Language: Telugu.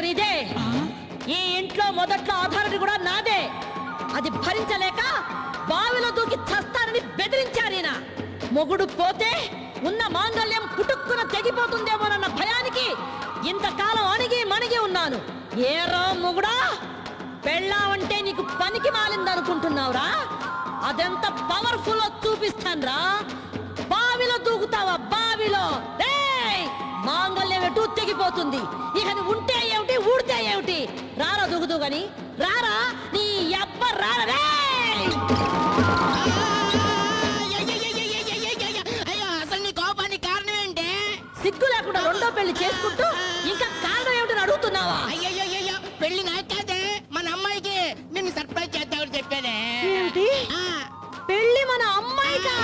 రీజన్ ఇదే. ఈ ఇంట్లో మొదట్లో అథారిటీ కూడా నాదే. అది భరించలేక బావిలో దూకి చస్తానని బెదిరించారీనా. మొగుడు పోతే ఉన్న మాంగళ్యం పుట్టుక్కున తెగిపోతుందేమోనన్న భయానికి ఇంతకాలం అణిగి మణిగి ఉన్నాను. ఏరా మొగుడా, పెళ్ళావంటే నీకు పనికి మాలిందనుకుంటున్నావురా? అదెంత పవర్ఫుల్ చూపిస్తాన్రా. బావిలో దూకుతావా? బావిలో మాంగళ్యం ఎటు తెగిపోతుంది. ఇక నువ్వు ఉంటే ఏమిటి, ఊడితే ఏమిటి? రారా దూకుతూ గాని, రారా నీ అబ్బ రారా. అసలు నీ కోపానికి కారణం ఏంటి? సిగ్గు లేకుండా రెండో పెళ్లి చేసుకుంటూ ఇంకా కారణం ఏమిటని అడుగుతున్నావా? అయ్యో పెళ్లి నాకు కాదే, మన అమ్మాయికి నిన్ను సర్ప్రైజ్ చేద్దామని చెప్పానే. ఏమిటి? పెళ్లి మన అమ్మాయికా?